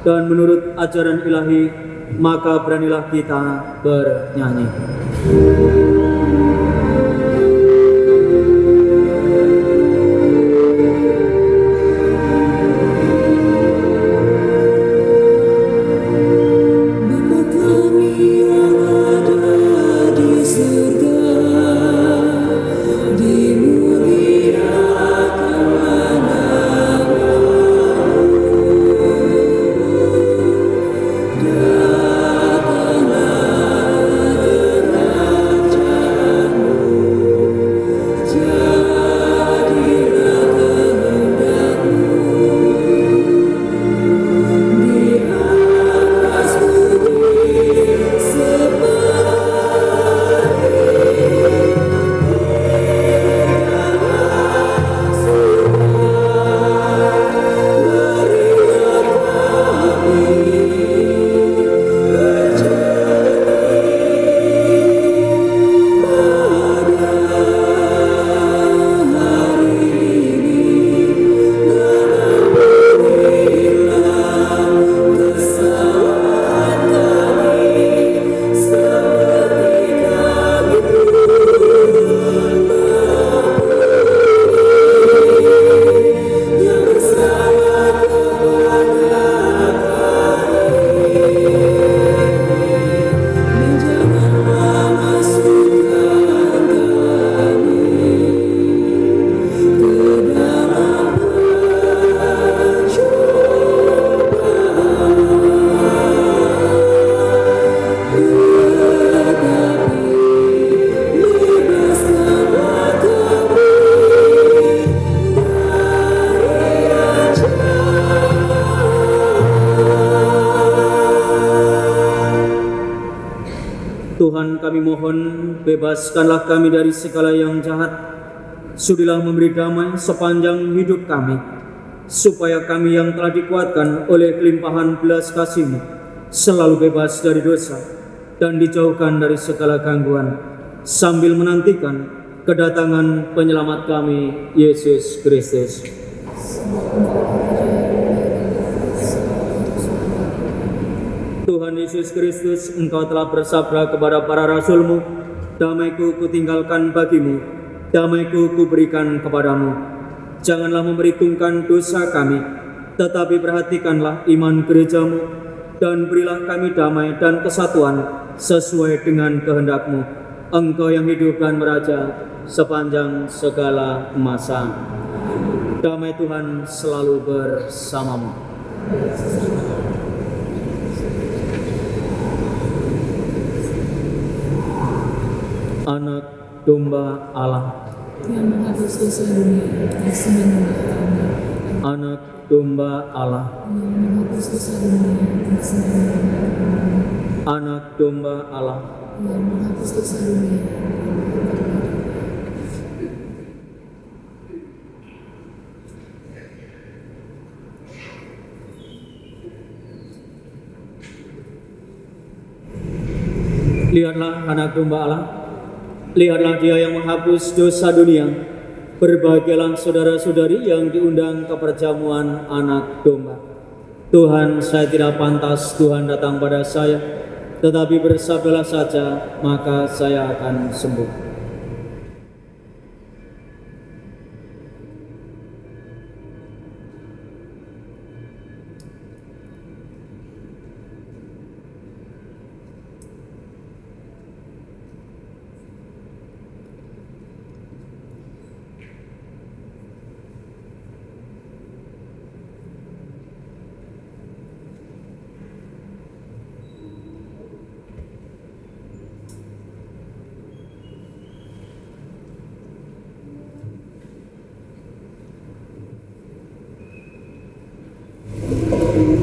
dan menurut ajaran ilahi, maka beranilah kita bernyanyi. Tuhan, kami mohon, bebaskanlah kami dari segala yang jahat. Sudilah memberi damai sepanjang hidup kami, supaya kami yang telah dikuatkan oleh kelimpahan belas kasih-Mu selalu bebas dari dosa dan dijauhkan dari segala gangguan, sambil menantikan kedatangan penyelamat kami, Yesus Kristus. Tuhan Yesus Kristus, Engkau telah bersabda kepada para rasul-Mu, damai-Ku kutinggalkan bagimu, damai-Ku kuberikan kepadamu. Janganlah memperhitungkan dosa kami, tetapi perhatikanlah iman gereja-Mu, dan berilah kami damai dan kesatuan sesuai dengan kehendak-Mu. Engkau yang hidup dan meraja sepanjang segala masa. Damai Tuhan selalu bersamamu. Anak domba Allah yang menghapus dosa dunia, kasih-Mu kami. Anak domba Allah yang menghapus dosa dunia, kasih-Mu kami. Anak domba Allah yang menghapus dosa dunia. Lihatlah anak domba Allah, lihatlah Dia yang menghapus dosa dunia. Berbahagialah saudara-saudari yang diundang ke perjamuan anak domba. Tuhan, saya tidak pantas Tuhan datang pada saya, tetapi bersabdalah saja, maka saya akan sembuh.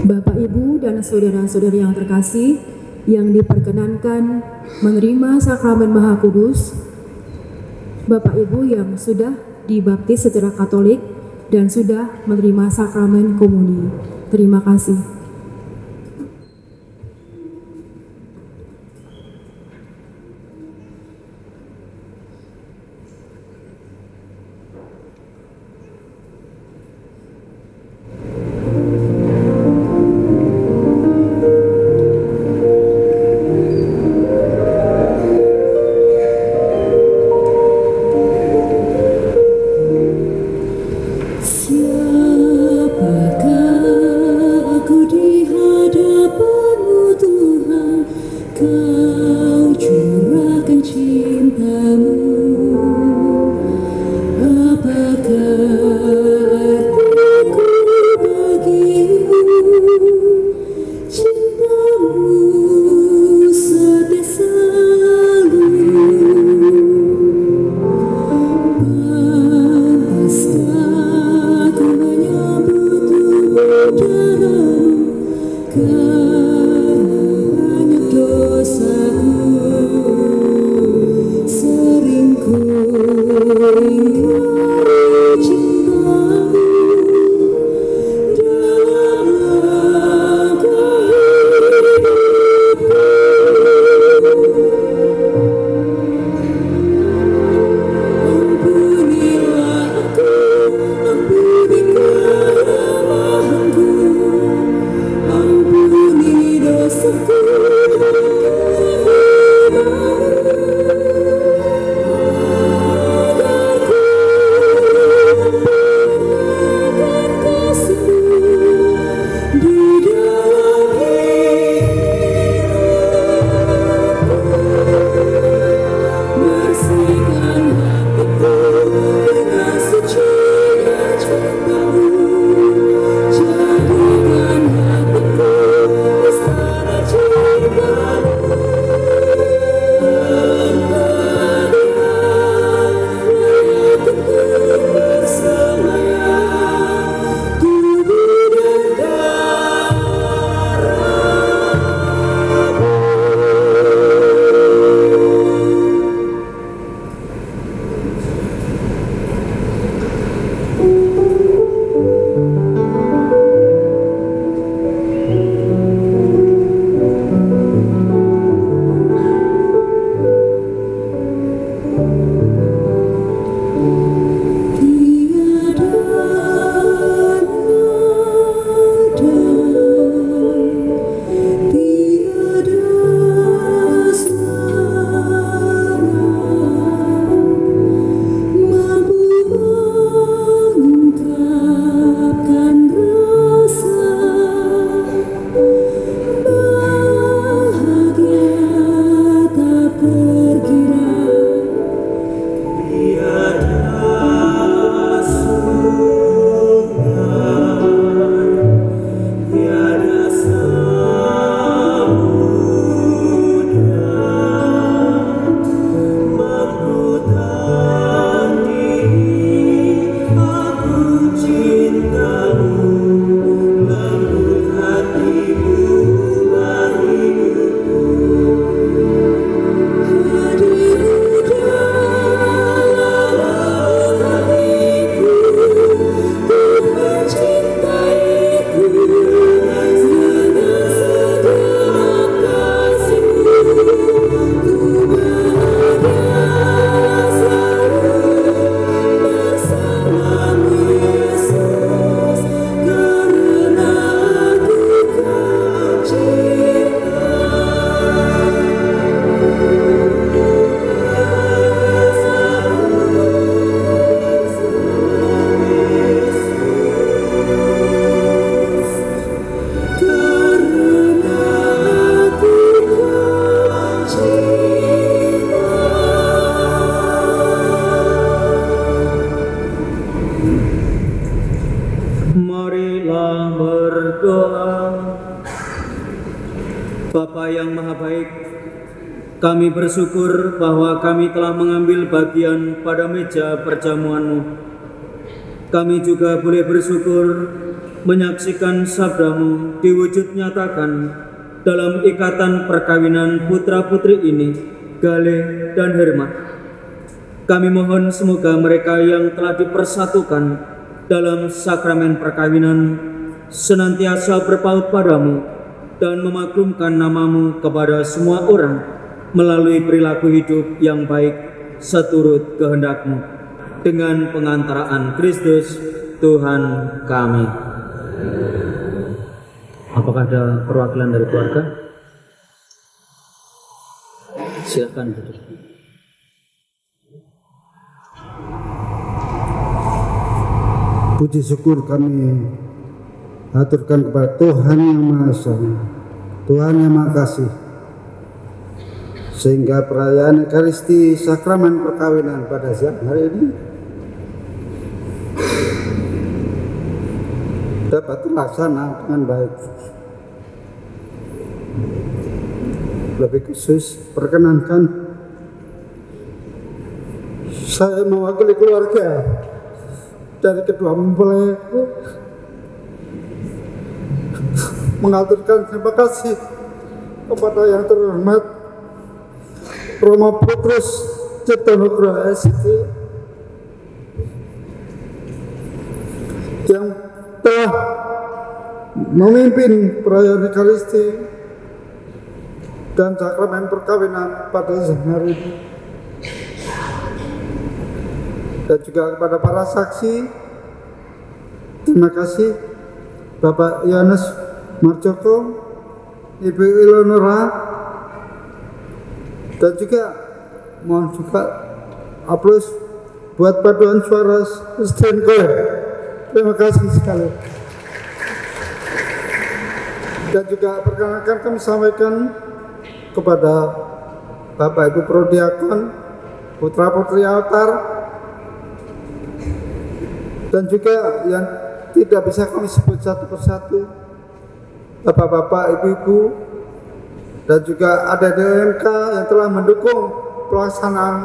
Bapak, Ibu, dan saudara-saudari yang terkasih, yang diperkenankan menerima sakramen Maha Kudus, Bapak Ibu yang sudah dibaptis secara Katolik dan sudah menerima sakramen komuni. Terima kasih. Siapakah aku Kami bersyukur bahwa kami telah mengambil bagian pada meja perjamuan-Mu. Kami juga boleh bersyukur menyaksikan sabda-Mu diwujud nyatakan dalam ikatan perkawinan putra-putri ini, Galih dan Herma. Kami mohon semoga mereka yang telah dipersatukan dalam sakramen perkawinan senantiasa berpaut padamu dan memaklumkan nama-Mu kepada semua orang melalui perilaku hidup yang baik seturut kehendak-Mu, dengan pengantaraan Kristus Tuhan kami. Apakah ada perwakilan dari keluarga? Silakan duduk. Puji syukur kami aturkan kepada Tuhan yang Maha Esa, Tuhan yang Maha Kasih, sehingga perayaan Ekaristi sakramen perkawinan pada siang hari ini dapat terlaksana dengan baik. Lebih khusus, perkenankan saya mewakili keluarga dari kedua mempelai mengaturkan terima kasih kepada yang terhormat Romo Petrus Cipto Nugroho SC yang telah memimpin perayaan Ekaristi dan sakramen perkawinan pada hari ini, dan juga kepada para saksi. Terima kasih Bapak Yohanes Marjoko, Ibu Ilonora, dan juga mohon juga aplaus buat paduan suara Kristen Choir. Terima kasih sekali. Dan juga perkenalkan kami sampaikan kepada Bapak Ibu Prodiakon, putra putri altar, dan juga yang tidak bisa kami sebut satu persatu, Bapak-bapak, Ibu-ibu, dan juga ada DMK yang telah mendukung pelaksanaan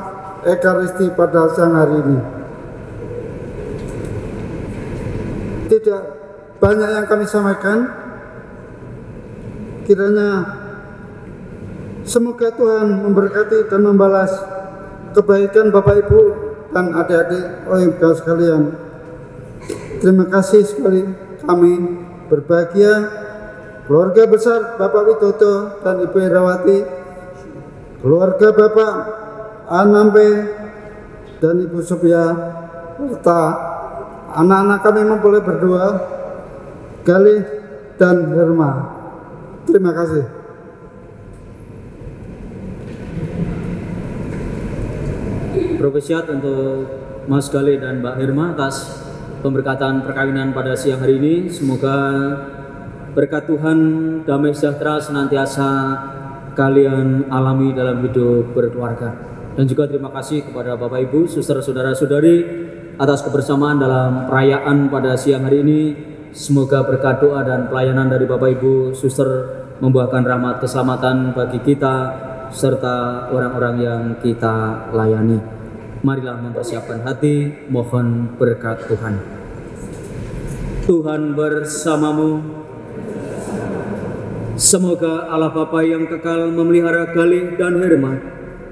Ekaristi pada siang hari ini. Tidak banyak yang kami sampaikan, kiranya semoga Tuhan memberkati dan membalas kebaikan Bapak Ibu dan adik-adik OMK sekalian. Terima kasih sekali, kami berbahagia, keluarga besar Bapak Widodo dan Ibu Herawati, keluarga Bapak Anampe dan Ibu Sophia, serta anak-anak kami mempelai berdua, Galih dan Herma. Terima kasih. Propesiat untuk Mas Galih dan Mbak Herma atas pemberkatan perkawinan pada siang hari ini. Semoga berkat Tuhan, damai sejahtera senantiasa kalian alami dalam hidup berkeluarga. Dan juga terima kasih kepada Bapak Ibu, suster, saudara-saudari atas kebersamaan dalam perayaan pada siang hari ini. Semoga berkat doa dan pelayanan dari Bapak Ibu, suster membuahkan rahmat keselamatan bagi kita serta orang-orang yang kita layani. Marilah mempersiapkan hati, mohon berkat Tuhan. Tuhan bersamamu. Semoga Allah Bapa yang kekal memelihara Galih dan Herma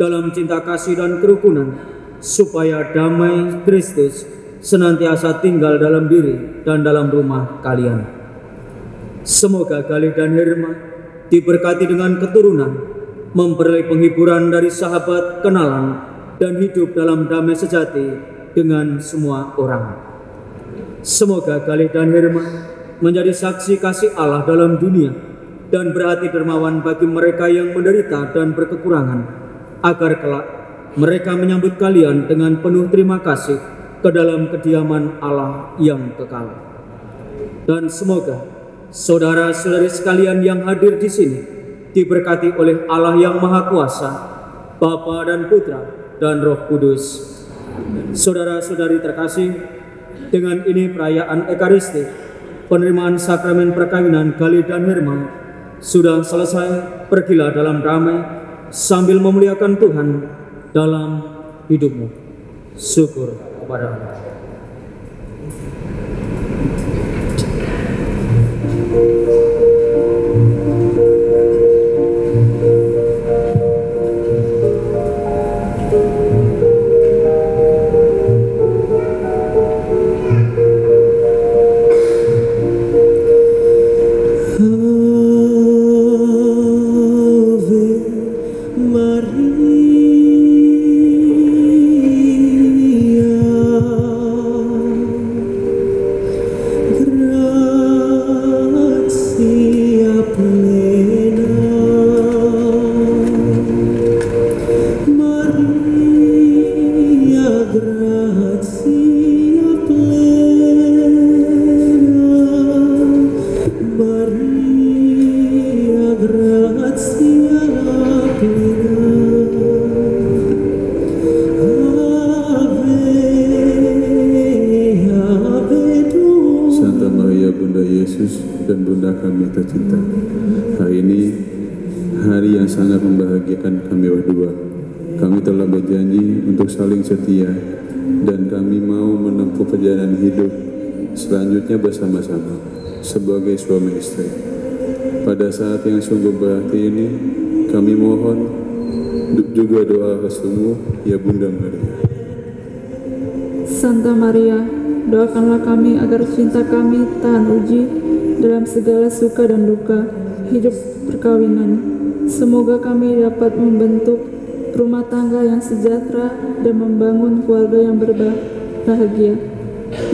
dalam cinta kasih dan kerukunan, supaya damai Kristus senantiasa tinggal dalam diri dan dalam rumah kalian. Semoga Galih dan Herma diberkati dengan keturunan, memperoleh penghiburan dari sahabat, kenalan, dan hidup dalam damai sejati dengan semua orang. Semoga Galih dan Herma menjadi saksi kasih Allah dalam dunia dan berhati dermawan bagi mereka yang menderita dan berkekurangan, agar kelak mereka menyambut kalian dengan penuh terima kasih ke dalam kediaman Allah yang kekal. Dan semoga saudara-saudari sekalian yang hadir di sini diberkati oleh Allah yang Maha Kuasa, Bapa dan Putra dan Roh Kudus. Saudara-saudari terkasih, dengan ini perayaan Ekaristi, penerimaan sakramen perkawinan Galih dan Herma sudah selesai. Pergilah dalam damai sambil memuliakan Tuhan dalam hidupmu. Syukur kepada Allah. Dan Bunda kami tercinta, hari ini hari yang sangat membahagiakan kami berdua. Kami telah berjanji untuk saling setia dan kami mau menempuh perjalanan hidup selanjutnya bersama-sama sebagai suami istri. Pada saat yang sungguh berarti ini, kami mohon juga doa restumu, ya Bunda Maria. Santa Maria, doakanlah kami agar cinta kami tahan uji dalam segala suka dan duka hidup perkawinan. Semoga kami dapat membentuk rumah tangga yang sejahtera dan membangun keluarga yang berbahagia.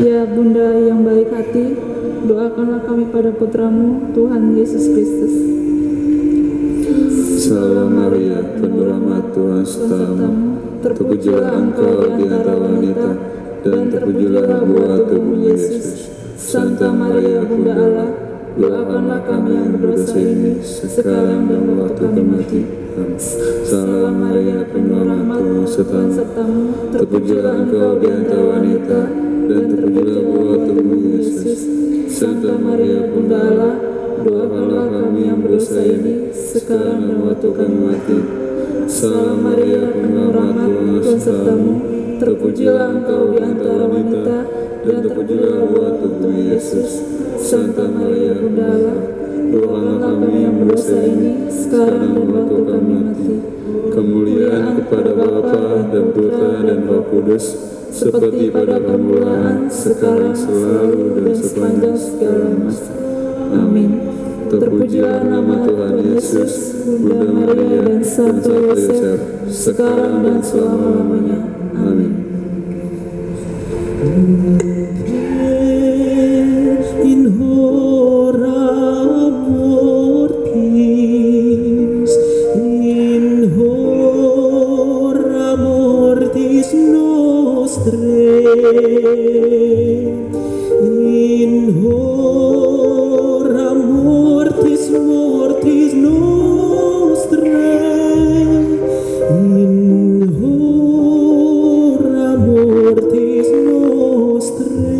Ya Bunda yang baik hati, doakanlah kami pada putramu, Tuhan Yesus Kristus. Salam Maria, penuh rahmat, Tuhan sertamu, terpujilah Engkau di antara wanita, dan terpujilah buah tubuh Yesus. Santa Maria Bunda Allah, doakanlah kami yang berdosa ini sekarang dan waktu kami mati. Salam Maria, penuh rahmat, Tuhan sertamu, terpujilah Engkau di antara wanita, dan terpujilah buah tubuh Yesus. Santa Maria Bunda Allah, doakanlah kami yang berdosa ini sekarang dan waktu kami mati. Salam Maria, penuh rahmat, Tuhan sertamu, terpujilah Engkau di antara wanita, dan terpujilah buah tubuh Yesus. Santa Maria Bunda Allah, doakanlah kami yang berdosa ini sekarang dan waktu kami mati. Kemuliaan kepada Bapa dan Putra dan Roh Kudus, seperti pada permulaan, sekarang, selalu, dan sepanjang segala masa. Amin. Terpujilah nama Tuhan Yesus, Bunda Maria dan Santo Yosef, sekarang dan selama-lamanya. Amin. In hora mortis, in hora mortis nostrae, in hora mortis nostrae, in hora mortis nostrae.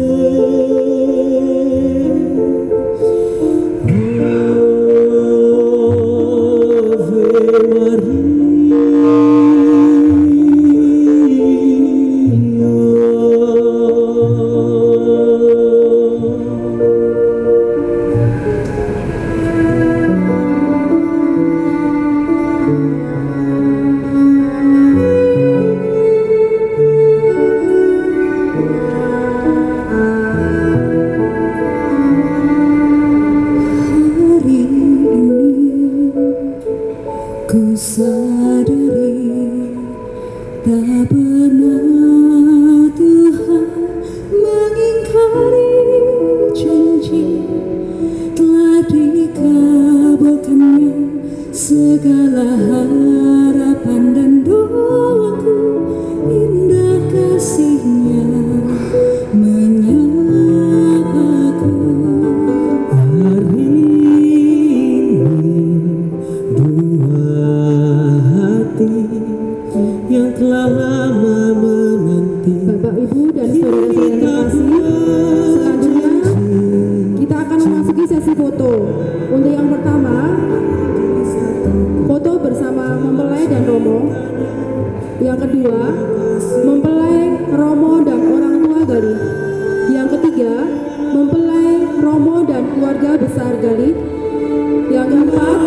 Untuk yang pertama, foto bersama mempelai Romo. Yang kedua, mempelai Romo dan orang tua Galih. Yang ketiga, mempelai Romo dan keluarga besar Galih. Yang keempat,